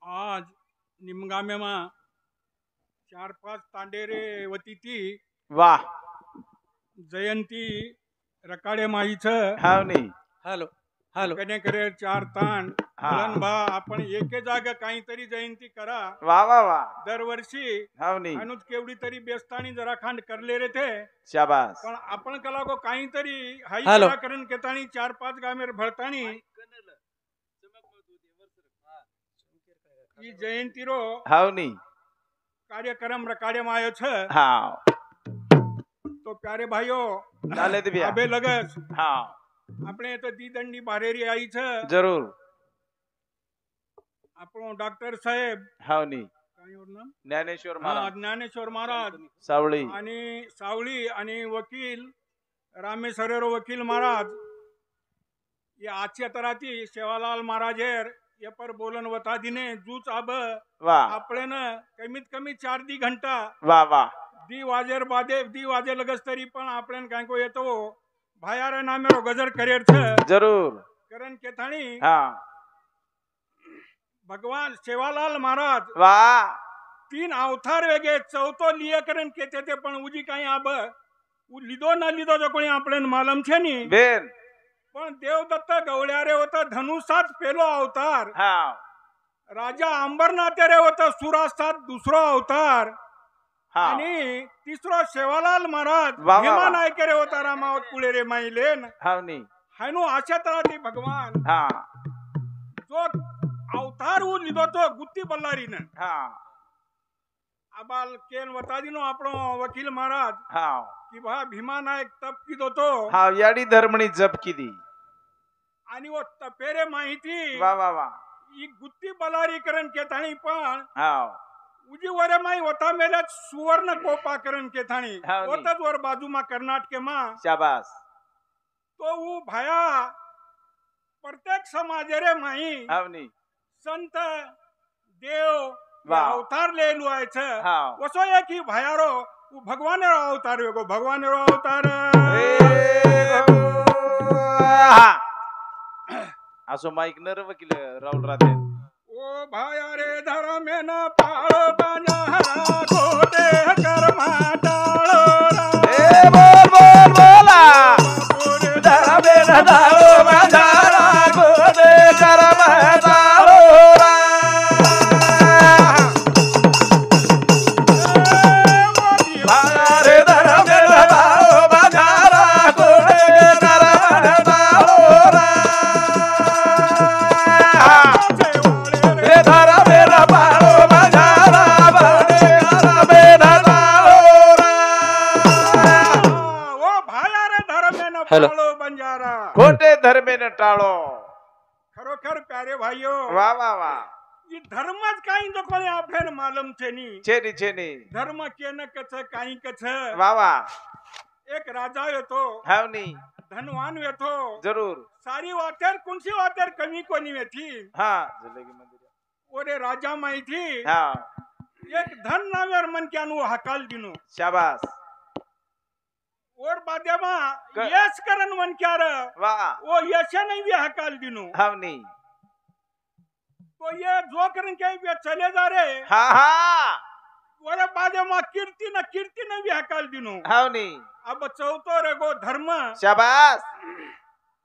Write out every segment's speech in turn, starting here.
आज निमगामेमा 4-5 तांडेरे वती ती वाह जयंती रकाडे माईचं हावनी हॅलो हॅलो कने करे 4 तांड हा. म्हणून बा आपण एके जागा काहीतरी जयंती करा वाह वाह वाह दरवर्षी हावनी अनुज केवढी तरी बेस्तानी जरा खांड करले रे थे शाबास पण आपण कला को काहीतरी हाई हॅलो. करा करण केतानी 4-5 गामेर भरतानी ई जयंती रो हावनी कार्यक्रम रकाडे मायो छ हाँ तो प्यारे भाइयों डाले दिव्या अबे लगस हाँ આપણે તો દીદંડી બારેરી आई છે जरूर આપણો ડોક્ટર સાહેબ हावनी काय ओर नाम ज्ञानेश्वर हा महाराज ज्ञानेश्वर महाराज सावळी आणि सावळी आणि वकील रामेश्वर वकील महाराज या आजच्या तराती सेवालाल महाराज हेर ये पर बोलन वता दिने जूच अब वाह आपल्यान कमीत कमी 4 घंटा वाह वाह दी वाजे लगस तरी पण आपल्यान काय को येतो भायारे नामेरो गजर करेर छ जरूर करण केथाणी हाँ भगवान सेवालाल महाराज वाह 3 अवतार वेगे चौथो लिये करण केते ते पण उजी काही आब लिदो न लिदो जो कोणी आपल्यान मालम छे नी बेन पण देवदत्त गवळ्यारे होता धनुसात पेलो अवतार हाँ राजा अंबरनाथ रे होता सुरासात दुसरो अवतार हाँ आणि तिसरो सेवालाल महाराज वा, वा, भीमा वा. नायक रे होता रामावत पुढे रे माईलेन हावनी हायनो आशा तराती भगवान हाँ जो अवतार उ लिदो तो गुत्ती बल्लारीन हाँ आबाल केन वता दिनो आपणो वकील महाराज हाँ की भा भीमा नायक तप कीधो तो हाँ याडी धर्मणी जप कीधी आणि वो तपेरे माहिती वाह वाह वाह ई गुत्ती बलारी करण केताणी पण हाँ उजी वरे माई होता मेले सुवर्ण कोपा करण केताणी हाँ नी. होतच वर बाजू मा कर्नाटक मा शाबास तो उ भाया प्रत्येक समाज रे माई हावनी संत देव वाह. अवतार ले लुआय छ हाँ वसो एक ही भायारो उ भगवान रो अवतार वेगो भगवान रो अवतार असो माईक नर वकील राहुल राधे ओ भाया रे धरा में न पाळो बाजारा कोटे कर्मा टाळो ए बोल बोल बोला रे धरा बेन दाओ मजारा गोदे करम दाओ भारे धरा बेन दाओ मजारा गोदे करम दाओ रे धरा बेन पाळो मजारा गोदे करम दाओ ओ भाया रे धरा में न हॅलो. पाळो बंजारा खोटे धर्मेन टाळो खरोखर प्यारे भाइयों वाह वाह वाह ई धर्मच काही तो कोणी आपल्याला मालूम छे नी छेनी छेनी धर्म केन कछ काही कछ वाह वाह एक राजा येतो हावनी धनवान येतो जरूर सारी वातेर कुणसी वातेर कमी कोणी वेथी हाँ जलेगी मंदिर ओरे राजा माहिती हाँ एक धन नावेर मन क्यानु हकाल दिनो शाबास और बादेमा क- यश करन मन क्यार वाह ओ यश नहीं भी हकाल दिनो हावनी तो ये जो करन के वे चले जा रे हाँ हाँ ओरे बादेमा कीर्ति न भी हकाल दिनो हावनी अब चौथो रे गो धर्म शाबास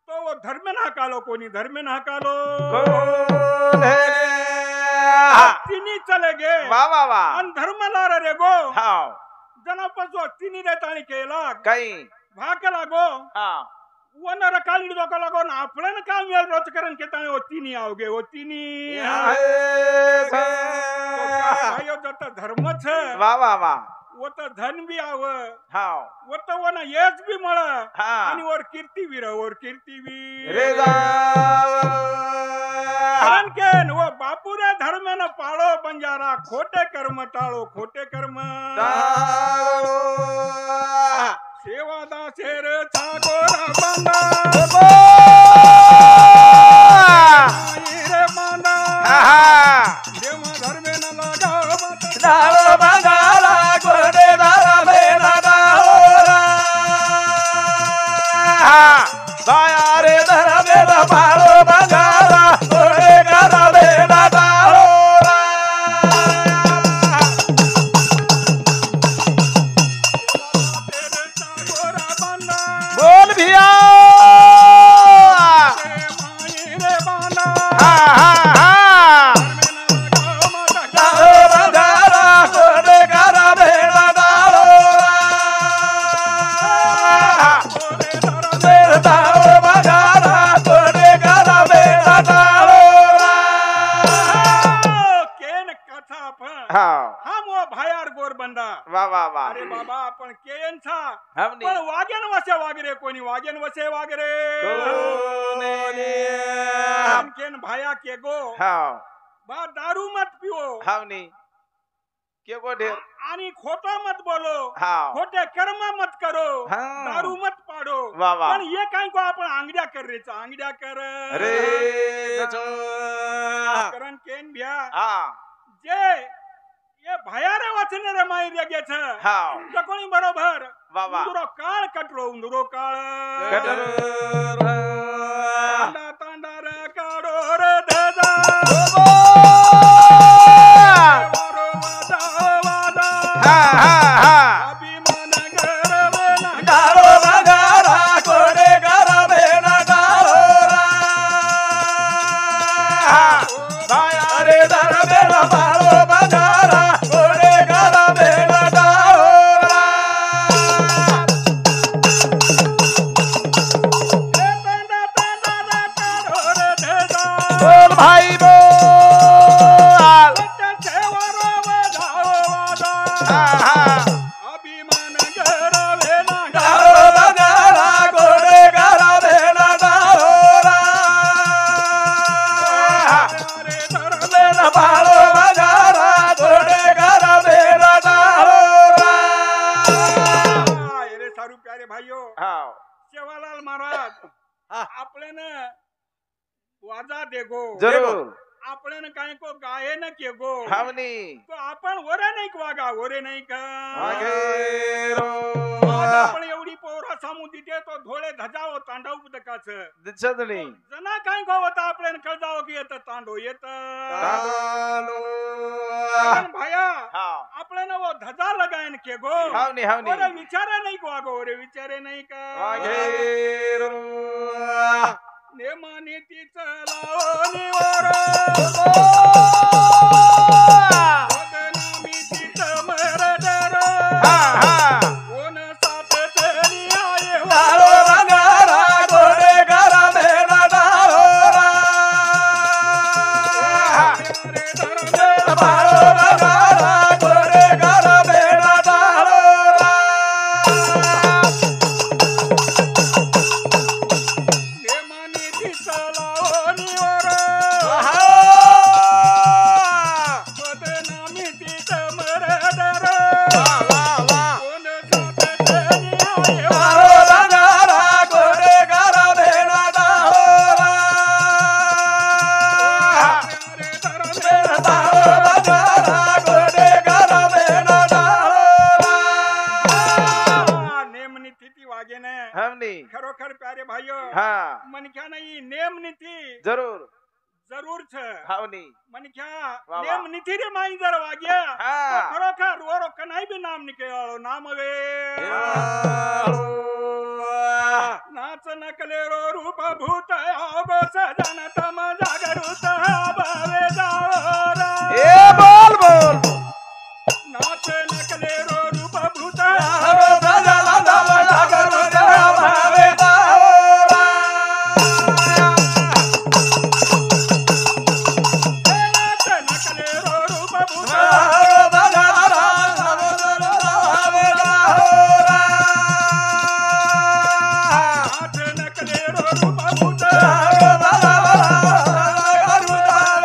तो वो धर्म न हकालो कोनी धर्म न हकालो कौन है तिनी चले गे वाह वाह वाह अन धर्म लार रे गो हाँ जना पसो तिनी रे ताणी केला कहीं भाकला गो हाँ वन रकाल लिदो कला गो ना आपलन काम वेल रोच करन के ताणी ओ तिनी आओगे ओ तिनी भाइयों जत धर्म छ वाह वाह वाह वो तो धन भी आव हाँ वो तो वन यश भी मळ हाँ आणि और कीर्ती भी रह और कीर्ती भी रे कारण केन वो बापू रे धर्म न पाळो बंजारा खोटे कर्म टाळो खोटे कर्म सेवा दासेर ठाकोरा बांधा रे बांधा देव धर्मे न लगाव रे धरा बेला पाळो बंगारा ओरे करा बेला दाओरा आपण हाव हा मो भायार गोरबंदा वा वा वा अरे बाबा आपण केन छा हमनी पण वागेन वसे वागरे कोणी वागेन वसे वागरे कोणी आणखीन भाया के गो हाव बा दारू मत पिओ हावनी के को ढेर आणि खोटा मत बोलो हाव खोटे कर्म मत करो हा. दारू मत पाडो वा वा पण ये काय को आपण आंगड्या कर रे आंगड्या कर अरे गचो करण केन भ्या हा जे ये भयारे वाचने रे माई गे छ हाव कोणी बरोबर वा वा उंदरो काळ कटलो उंदरो काळ कटर तांडा तांडा रे काढो रे धजा वारो वादा वादा हा हा हा अभिमान गरवे ना गारो बगारा कोडे गारा बेना गारोरा भाया रे दर बेना बारो बगारा कोडे गारा बेना गारोरा तांडा तांडा रे काढो रे धजा बोल भाई बोल सत्याचे वारो वादा वादा हा हा अभिमान गरवे ना गारो बगारा कोडे गारा बेना गारोरा रे धर बेना बारो बगारा कोडे गारा बेना गारोरा रे सारू प्यारे भाइयों हाव सेवालाल महाराज आपल्यानं वाजा देगो जरूर आपल्यानं काय को गाये न के गो हावनी तो आपण वरे नाही का वागा वरे नाही का मागेरो आज आपण एवढी पोरा सामू दिते तो धोळे धजाव तांडव बुदकाच दिसतनी जना काय को होता आपल्यानं कळजाव की येत तांडो येत तालो कारण भाया हाव आपल्यानं वो धजा लगायन के गो हावनी हावनी वरे विचारे नाही का वागो वरे विचारे नाही का मागेरो नेमानी ती चलावनी वर बदनामी ती मरदर हा हा कोण साथ तरी आये हो तालो बगारा कोडे गारा बेना गारोरा रे धर बारो बगारा कोडे गारा बेना गारोरा नेमानी ती चलावनी वर बदनामी ती मरदर कोण साथ तरी आये हो बारो बगारा कोडे गारा बेना गारोरा रे धर तालो बगारा कोडे गारा बेना गारोरा नेम नीती ती वागे ने हमनी खरोखर प्यारे भाइयों हा मनख्या नाही नेम नीती जरूर जरूर छ हावनी मनख्या वा. नेम नीती रे माई जर वाग्या हा. तो खरोखर वरो कनाई भी नाम निकेळो नाम वे नाच नकले रो रूप भूत आगो सजन तम जागरूत भावे जाओरा ए बोल बोल नाच नकले रो रूप भूत हरो सजला दम जागरू देव भावे दाओरा नाच नकले रो रूप भूत हरो बगारा समुद्र भावे दाओरा नाच नकले रो रूप भूत हरो बगारा जागरू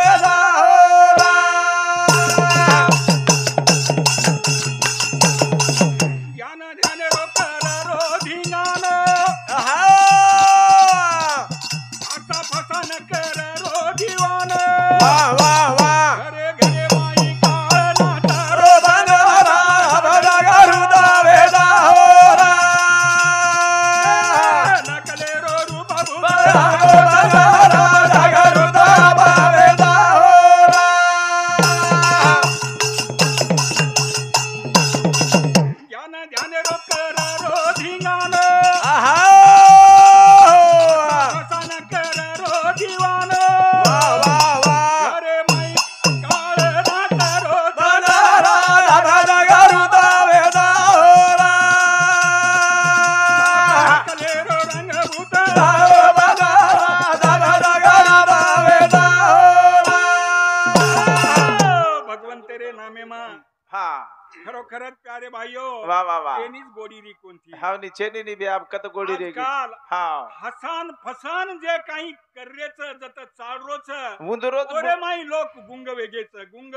रे नामे मा हाँ खरोखरच प्यारे भाइयो वाह वाह वाह तेनीच गोडी री कोणती हाँ नीचे नी बी आप कत गोडी रेगी आजकाल हाँ हसान फसान जे काही कर्रेच जत चालरोच मुंदरोज ओरे माई लोक गुंग वेगेच गुंग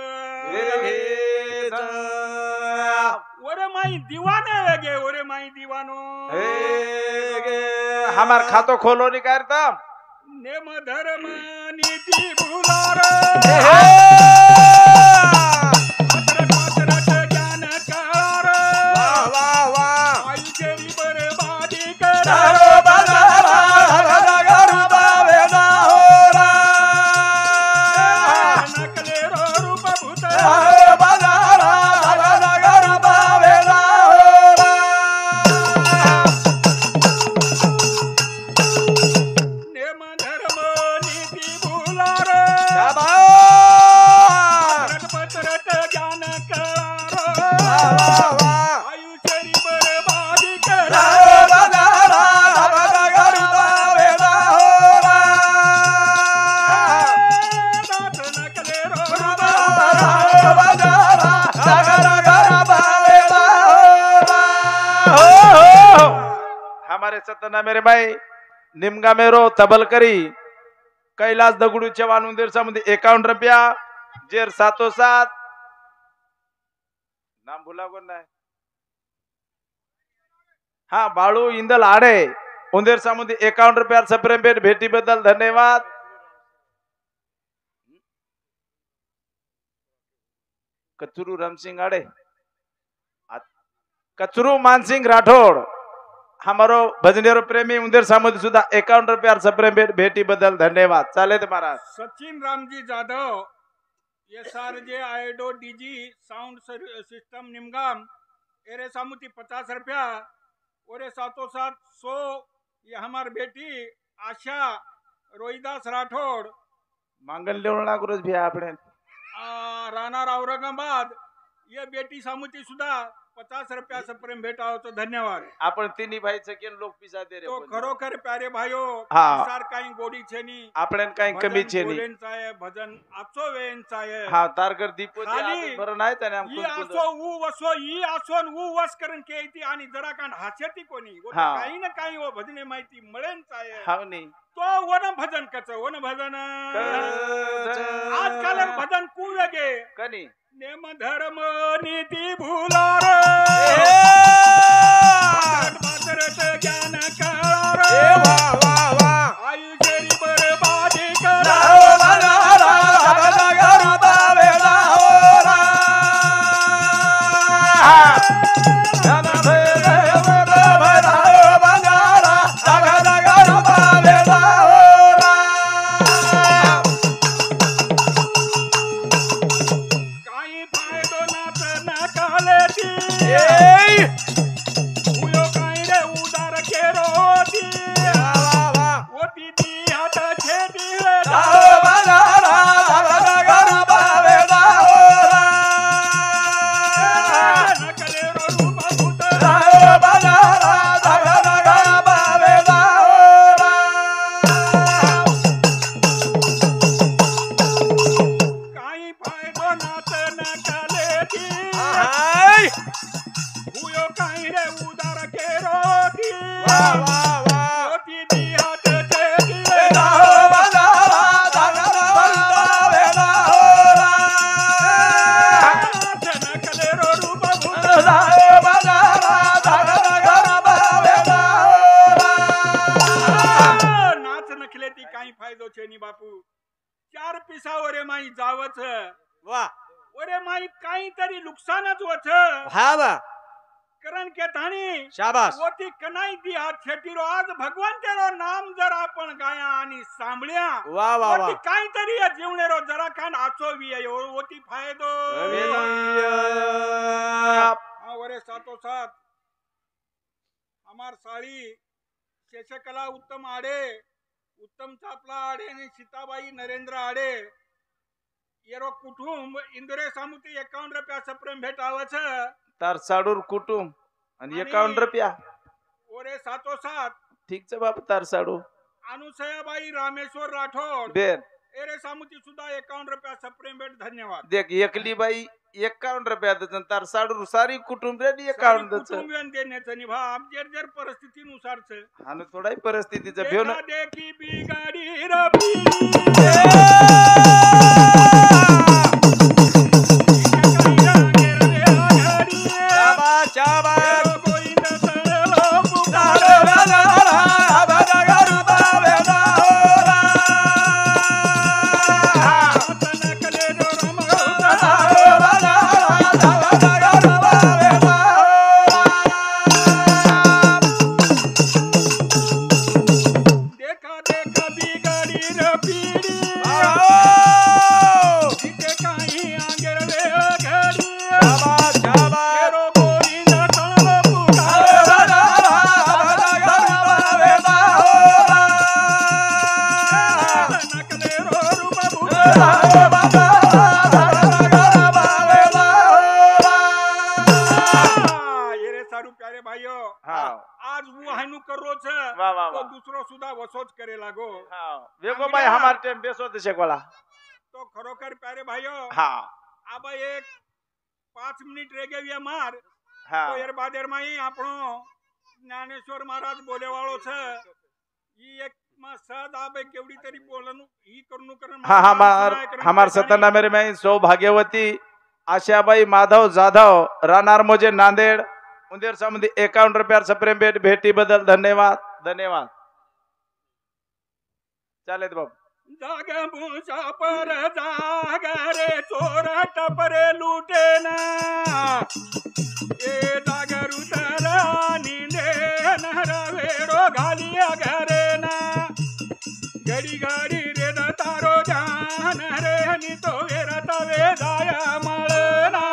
ओरे माई दीवाने वेगे ओरे माई दीवानो हमार खातो खोलो नहीं करता नेम धर्म नीति भुलार पात्रट ज्ञान कार वाह वाह वाह आयुष्यरी बरबादी कर नकले रो रूप भूत नेम धर्म नीति भुलार पात्रट ज्ञान कार आयुष्यरी बरबादी कर नकले रो हमारे सतना मेरे भाई निमगा मेरो तबलकरी कैलास दगडू चव्हाण उंदीर मध्ये 51 रुपया जेर 707 नाम भुला कोण नाही हा बाळू इंदल आडे उंदीर मध्ये 51 रुपया सप्रेम भेट भेटी बद्दल धन्यवाद कचरू रामसिंग आडे कचरू मानसिंग राठोड हमारो भजनेरो प्रेमी उंदीर सामोदी सुद्धा 51 रुपया सप्रेम भेट भेटी बद्दल धन्यवाद चालेत महाराज सचिन रामजी जाधव SRJ आयडो डीजी साउंड सिस्टम निमगाम एरे सामुती 50 रुपया ओरे 707 ये हमार बेटी आशा रोहिदास राठौड़ मांगल्य लेवणा गुरुज भी आपणे राहणार औरंगाबाद ये बेटी सामुती सुद्धा 50 रुपया सप्रेम भेटाव तो धन्यवाद आपण तिन्ही भाईचं केन लोक पिसा दे रे तो खरोखर प्यारे भाइयो हाँ. सार काही गोडी छेनी आपण काही कमी छे नी बोलेंचा आहे भजन आचो वेंचा आहे हा तारकर दीपो खाली बरं नाही त्याने ई आमकुल आसो ऊ वसो ई आसोन ऊ वस करून केती आणि जरा कांड हास्यती कोणी वो हाँ. काही ना काही वो भजने माहिती मळेंचा आहे हावनी तो वन भजन कच वन भजन आजकाल भजन कू वेगे कनी नेम धर्म नीति भुलार पात्रट ज्ञान कार आयुष्यरी बरबादी कर काही फायदो नाच न कालेती उयो काही रे उदार केरोती ओती ती हात छेदी नकले रो रूप भूत काही फायदो नाच न कालेती उयो काही रे उदार केरोती ओती ती हात छेदी नकले रो रूप भूत नाच नखले ती काही फायदो छे नी बापू 4 पिसा ओरे माई जावच वाह ओरे माई काहीतरी नुकसानच होत हाँ बा कारण के थाणी शाबास ओती कनाई दी हात छेटीरो आज भगवान तेरो नाम जर आपण गाया आणि सांभळ्या वाह वाह ओती वाह काहीतरी जीवनेरो जरा खान आचो वी आहे ओती फायदो हा ओरे 707 हमार साळी शेषकला उत्तम आडे उत्तम चापला आडे आणि सीताबाई नरेंद्र आडे येरो कुटुंब इंदुरे सामुती 51 रुपया सप्रेम भेटावच तार साडूर कुटुंब आणि 51 रुपया ओरे 707 ठीक च बाप तार साडू अनुसयाबाई रामेश्वर राठोड बेन एरे सामुती सुद्धा 51 रुपया सप्रेम भेट धन्यवाद देख एकली बाई 51 रुपया देतात तर सारी कुटुंबियांनी 51 देतात कुटुंबियन देण्याचं निभा आमच्या जर परिस्थितीनुसारच आणि थोडाही परिस्थितीचं भेवणं देखी बिगाडी रबी दूसरो सुद्धा वसोच करे लागो वेगो भाई हमार टाइम बेसो देशे कोला तो खरोखर प्यारे भाइयों हाँ अब एक 5 मिनिट रह गए मार हाँ तो यार बादेर माई आपणो ज्ञानेश्वर महाराज बोले वाळो छे ई एक मा सद आबे केवडी तरी बोलनु ही करनु करन हाँ हमार सतना मेरे में सौभाग्यवती आशाबाई माधव जाधव रानार मोजे नांदेड उंदेर संबंधी 51 रुपया सप्रेम भेट भेटी बदल धन्यवाद धन्यवाद चालेल बाबू जाग मुसा पर जाग रे चोर टपरे लूटे ना ए जाग रुतरा नींदे नहर वेड़ो घालिया घरे ना घड़ी घड़ी रे तारो जान रे नी तो वेरता वे जाया मळना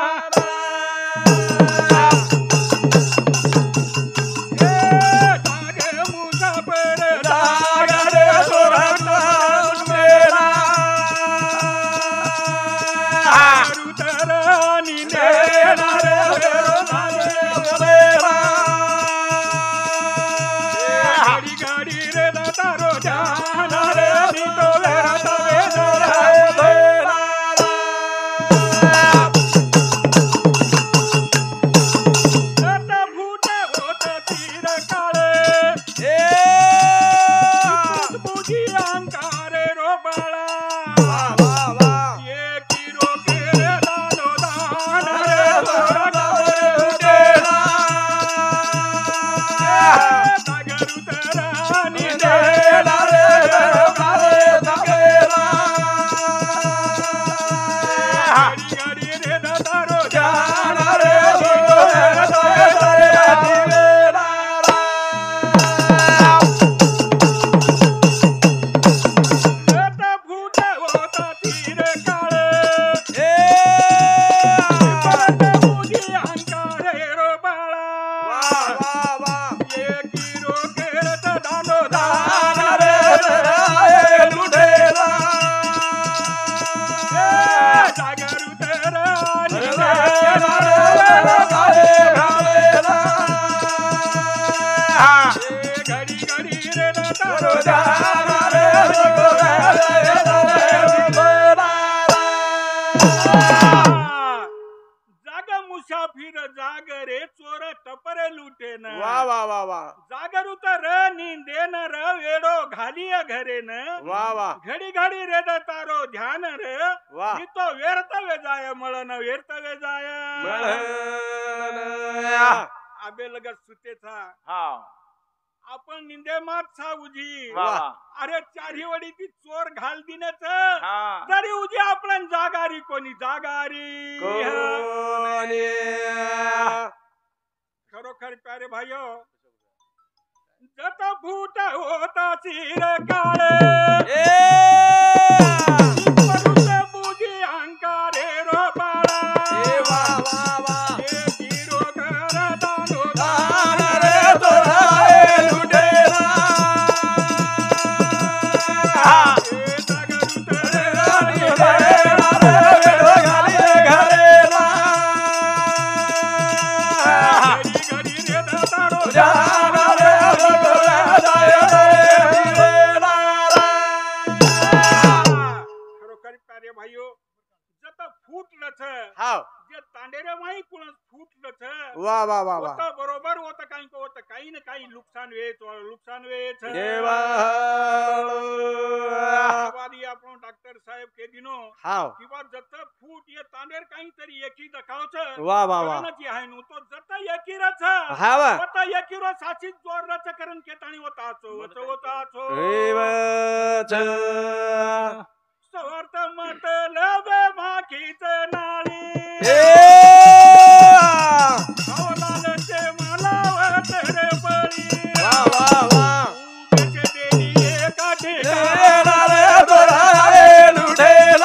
घड़ी घड़ी रे तारो ध्यान रे नी तो वेरतवे जाय मळन वेरतवे जाय आबे लगत सुतेचा हाँ आपण निंदे मात साऊजी अरे चारी वडी ती चोर घाल दिनेच तरी उजी आपण जागारी कोणी जागारी खरोखर प्यारे भाइयो जत फूट होता चिर काळे बुझी अंकारे रो बाळा गिरो कर दानो दान रे तोराए लुटेला फुटलंच हाव जे तांडेरे माही कुणाच फुटलंच वा वा वा वा होतं बरोबर होतं काही ना काही नुकसान वेच देवा आवादी आपण डॉक्टर साहेब के दिनो हाव किंवा जत फूट ये तांडेर काहीतरी एकी दखावच वा वा वा आहे नु तो जत एकीरच हावा होता एकीरो साची जोरच करण केताणी होताचो देवाच सवर्त मतलब माखीच नाळी सावलालचे मलावत रे पळी वा वा वा उभेचे देणी एका ठिकाणी लुटेला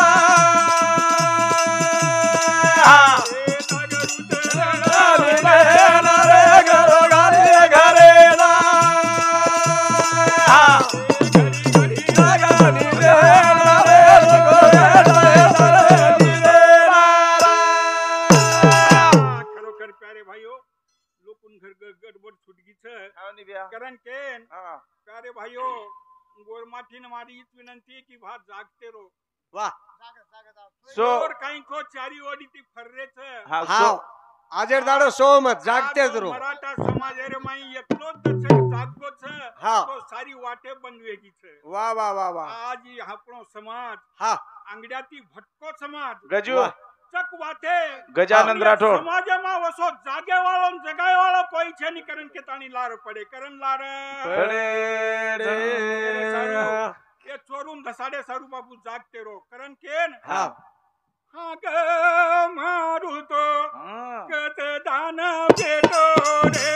खरोखर प्यारे भाइयों लोकून घर गडबड छुटगीच कारण केन प्यारे भाइयों गोरमाठीन मारी हीच विनंती की भात जागते रो वा सो और काही को चारी ओडी ती फर्रेच हाव आजेर दाडो सोमत जागतेच रो मराठा समाज रे माई एकलोच दर्शक जागोच हा. तो सारी वाटे बनवेगीच वा वा वा वा आज ही आपणो समाज हा अंगड्याती भटको समाज गजू वा. चक वाटे गजानन राठोड. समाजमा वसो जागे वाळो जगाय वाळो कोई छे नि करन के ताणी लार पडे करन लार ये चोरून धसाडे सारू बापू जागते रो करन केन हा हा ग मारू तो कत दान भेटो रे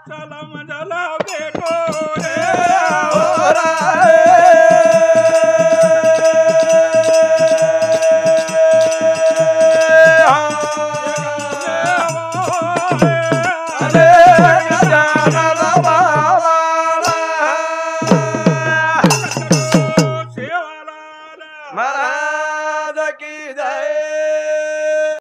चला मजला भेटो रे महाराज की जय